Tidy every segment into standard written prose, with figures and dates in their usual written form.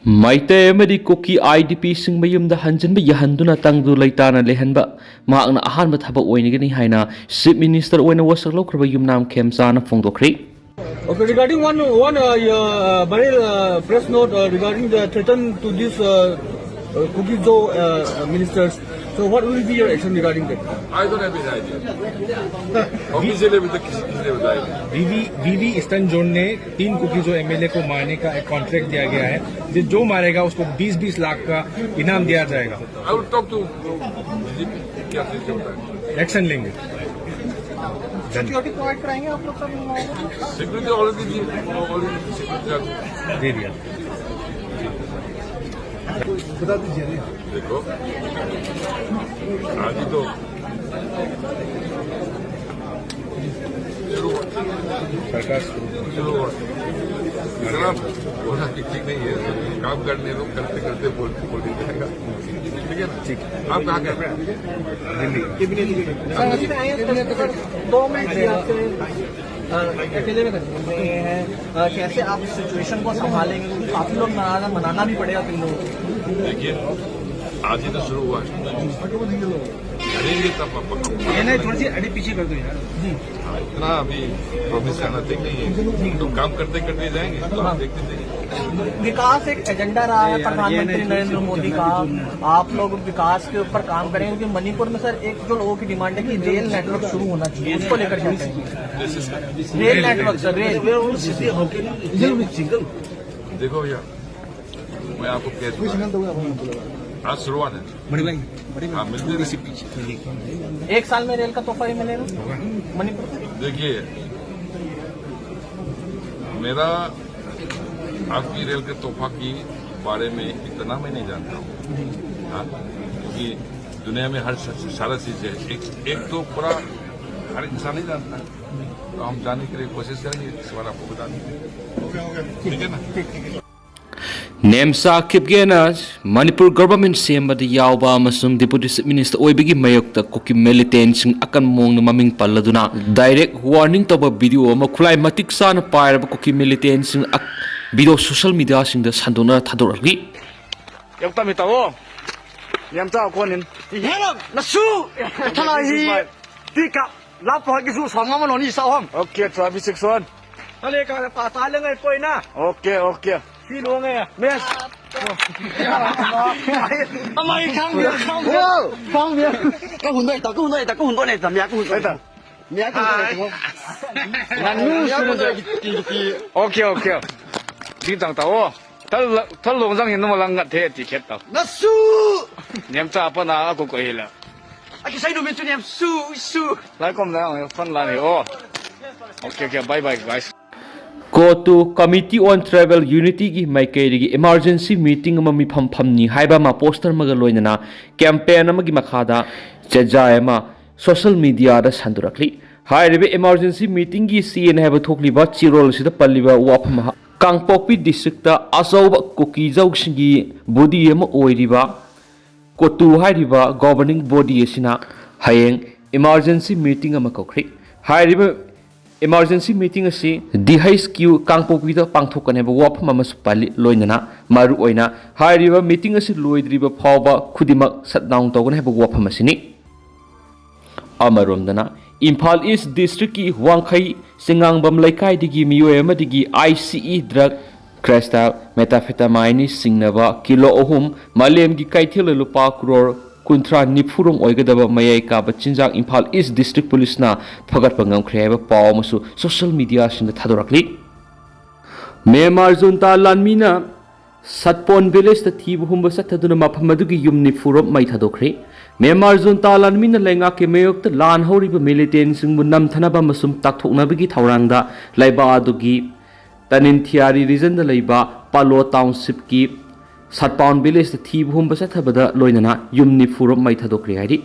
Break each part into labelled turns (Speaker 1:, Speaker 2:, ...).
Speaker 1: Maite amadi Kuki IDP sing mayumda hanjinba yahanduna tangdu laitana lehanba maakna ahanba thaba oinigani haina Chief Minister oina wasak lawkraba yumnam khemchana phongdokri.
Speaker 2: Okay, regarding one press note regarding the threat to this Kuki ministers. So what will be your action regarding that?
Speaker 3: I don't have any idea. Officially with the idea.
Speaker 4: वीवी eastern zone ने 3 cookie जो MLA को मारने का एक contract दिया गया है जो मारेगा उसको 20-20 लाख का इनाम दिया जाएगा.
Speaker 3: I will talk to क्या
Speaker 4: एक्शन लेंगे.
Speaker 2: सिक्योरिटी प्रोवाइड कराएंगे आप लोग सब?
Speaker 3: सिक्योरिटी ऑलरेडी
Speaker 4: दे दिया.
Speaker 2: बता दीजिए.
Speaker 3: देखो आज ही तो
Speaker 4: सरकार
Speaker 3: इतना बोलना ठीक नहीं है. काम करने दो, करते करते बोलते जाएगा. ठीक है ना? ठीक. आप कहाँ गए? दिल्ली.
Speaker 2: 2 मिनट अकेले में करते हैं. कैसे आप सिचुएशन को संभालेंगे क्योंकि काफी लोग मनाना भी पड़ेगा 3 लोगों को.
Speaker 3: देखिए आज ही तो शुरू हुआ है. करेंगे तब
Speaker 4: नहीं थोड़ी सी अड़ी पीछे कर दो यार.
Speaker 3: इतना अभी प्रोमिस करना ठीक नहीं है. तो काम करते करते जाएंगे. तो आप देखते जाइए.
Speaker 2: विकास एक एजेंडा रहा है प्रधानमंत्री नरेंद्र मोदी का. आप लोग विकास के ऊपर काम करेंगे क्योंकि मणिपुर में सर एक जो लोगों की डिमांड है कि रेल नेटवर्क शुरू होना चाहिए. उसको लेकर जाते हैं. Rail network sir rail.
Speaker 3: देखो भैया मैं आपको कह दूंगा आज शुरुआत है.
Speaker 4: बड़ी भाई
Speaker 3: हाँ मिलते रहिए.
Speaker 2: 1 साल में रेल का तोहफा ही मिलेगा मणिपुर को.
Speaker 3: देखिए मेरा आपकी रेल के तोहफा की बारे में इतना मैं नहीं जानता हूँ. हाँ क्योंकि दुनिया में हर सारा चीज है. एक तो पूरा हर इंसान नहीं जानता है. तो हम जानने के लिए कोशिश करेंगे. इस बार आपको बता देंगे. ठीक है ना?
Speaker 1: Nemcha kipgen Manipur government sembada yawba amasung Deputy Chief Minister oibigi mayokta Kuki Militant sing akan mong maming paladuna direct warning toba video ama khulai matik sana pairaba Kuki Militant sing video social media sing da sandona thadoragi
Speaker 4: yakta mi tawo Nemcha konin
Speaker 2: Hera nasu thala hi tika la pa gi su song ma no ni sa hom.
Speaker 4: okay traffic section
Speaker 2: Ale ka pa ta le ngai koi na.
Speaker 4: okay
Speaker 2: Phi lo ngai à. Mes. Amai khang bia. Khang bia. Ka hun doi ta ka hun doi ne ta mya ka hun doi ta. Mya ka hun doi.
Speaker 4: nan nu su mo ki okay din tang tawo tal long jang hin no lang ngat the ticket ta
Speaker 2: Nasu.
Speaker 4: Nemcha pa na ko ko hila
Speaker 2: Aki sai no men tu nem su.
Speaker 4: lai kom na fan la ni okay bye guys.
Speaker 1: Go to Committee on Travel Unity gi maikairigi emergency meeting amami phamni haiba ma poster maga loinana campaign amagi makhada chejayama social media da sandurakli hairibe emergency meeting gi CN haiba thokliba chirol sida palliba wafam Kangpokpi district da asoba Kuki jausingi body ama oiriba kotu hairiba governing body asina hayeng emergency meeting ama Koukhre hairibe emergency meeting asi DHQ Kangpokpi da pangthokane ba wafam ama supali loinana maru oina hairiba meeting asi loidriba phawba khudima shutdown togone ba wafam asini amaromdana Imphal East District ki Wangkhai Singangbam Laikai digi miyoy ama digi ICE drug crystal methamphetamine singnaba kilo 3 malem gi kaithil lupa crore kuntra nipfurong oigadaba mayai ka bachinjak Imphal East District Police na phagat pangam khre ba paw masu social media sin thadorakli Myanmar junta lanmina Satpon village ta thibu humba sathaduna maphamadu gi yum nipfurom mai thadokre Myanmar junta lanmina lenga ke meyok ta lan horiba militant singbu namthanaba masum takthoknabagi thaurangda laiba adugi Tanintiari region da laiba Palo township ki Satpon village ta thibu humba sathabada loinana yum nipfurom mai thadokre hairi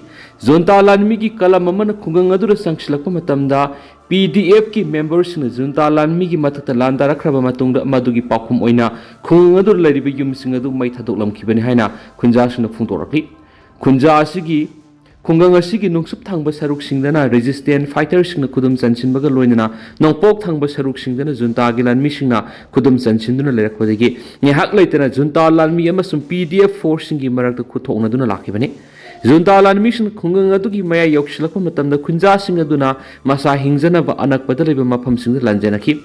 Speaker 1: junta lanmi gi kalam amana khungang adura sangsilakpa matamda PDF ki members na junta lanmi gi mathakta landarakraba matungda madugi pakhum oina khungang adur lairiba yum sing adu mai thadoklamkhibani haina khunja suna phungtorakli Khunja asigi khungang asigi nungsup thangba saruk singdana resistant fighters singna khudum chanchinbaga loinana nongpok thangba saruk singdana junta gi lanmi singna khudum chanchinduna lerakwadagi ngehak leitana junta lanmi amasum PDF force singi marakta khuthokna duna lakibani junta lanmi sing khungang adugi maya yokshilakpa matamda khunja sing aduna masa hingjana ba anakpada leba mafam singda lanjanaki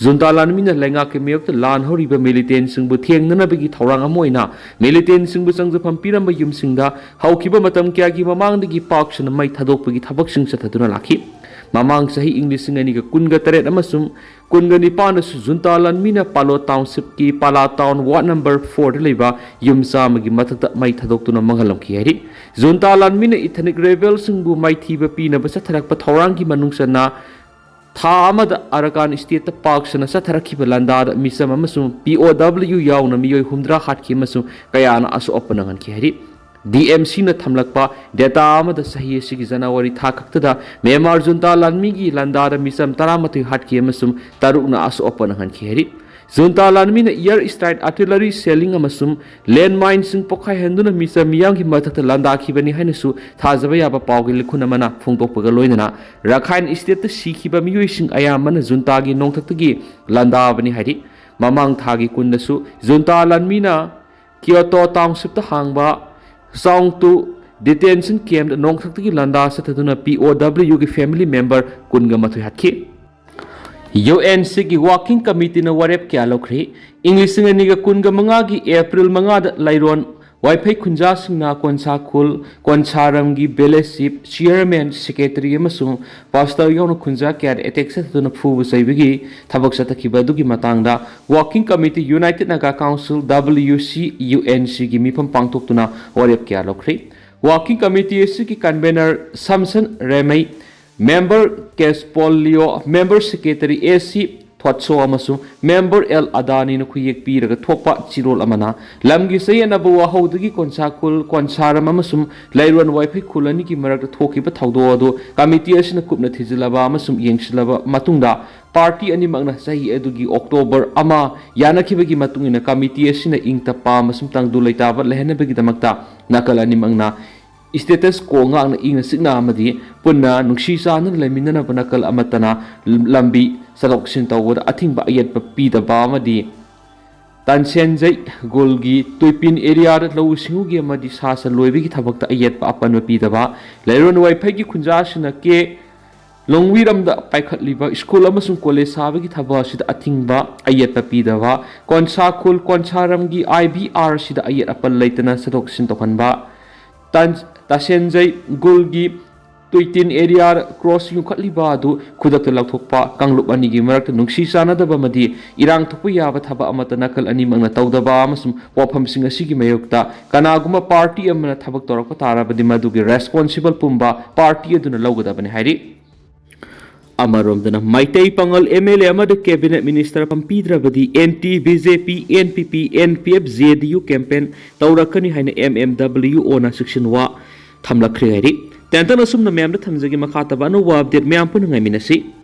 Speaker 1: junta lanmina lenga ke meyok lan horiba militant singbu thiengnana bagi thorang amoina militant singbu changjafam piramba yum singda haukiba matam kya gi mamangdagi pakshana mai thadokpagi thabak sing chathaduna lakhi mamang sahi english singani ga kunga taret amasum kunga nipana su junta lanmina palo township ki pala town ward number 4 leba yumsa magi mathakta mai thadoktuna mangalam ki hari junta lanmina ethnic rebel singbu mai thiba pina ba chatharakpa thorang gi manungsana tha amada arakan state ta paksana satharakhiba landada misam amasum POW yauna miyoi humdra hatkhi amasum kayana asu opanangan ki hari DMC na thamlakpa data amada sahi sigi January tha khaktada Myanmar junta lanmi gi landada misam 13 hatkhi amasum tarukna asu opanangan ki hari junta lanmi na air strike artillery shelling amasum landmine sing pokhai henduna misam miyang gi mathakta landa khibani hainasu thajaba yaba pawgi likhuna mana phongtokpaga loinana Rakhine state ta sikhiba miyoi sing ayamana junta gi nongthakta gi landa bani hari mamang thagi kundasu junta lanmi na Kyoto township ta hangba Song to detention camp nong thakti landa sathaduna POW ki family member kunga mathui hatkhi UNC ki working committee na warep kya lokri English ngani ga kunga manga gi April manga da lairon Wifi khunja singna konsa khul koncharam gi beleship chairman secretary amasung pastor yona khunja kya attack sathaduna phubu saibigi thabak satakhiba dugi matangda working committee united naga council WC UNC gi mifam pangtoktuna warep kya lokri working committee ki convener Samson Remai member Kes Polio member secretary AC Thwatso amasung member L Adani na khuyek piraga thokpa chirol amana lamgi sayana bawa haudagi konsakul konsaram amasum lairon wifi khulani ki marak thokiba thawdo ado committee asina kupna thijilaba amasum yengsilaba matungda party ani magna sahi adugi October ama yanakibagi matungina committee asina ingtapa amasum tangdu leitaba lehenabagi damakta nakalani magna status ko nga na ing signa amadi punna nungsi sana lamina na banakal amatana lambi salok sin tawod ating ba ayat papi da ba amadi tansen jai golgi tuipin area da law singu gi amadi sa sa loibi gi thabak ta ayat pa apan papi da ba lairon wifi gi khunja sina ke longwiram da paikhat liba school amasung college sabi gi thaba sida ating ba ayat papi da ba konsa khul konsaram gi IBR sida ayat apal laitana sadok sin tokan ba Tasenjai Gulgi Tuitin area cross yung katliba adu kudak talakthokpa kanglup ani gi marak nungsi sana da bamadi irang thokpu yaba thaba amata nakal ani mangna tawdaba amasum wafam sing asigi mayokta kanaguma party amna thabak torakpa tarabadi madugi responsible pumba party aduna lawgadabani hairi Amarom Maitai Pangal MLA amada cabinet minister pampidrabadi NT BJP NPP NPF ZDU campaign taurakani haina MMW ona section wa thamlakhre hari tentana sumna memda thamjagi makhataba no wa update myam punangai minasi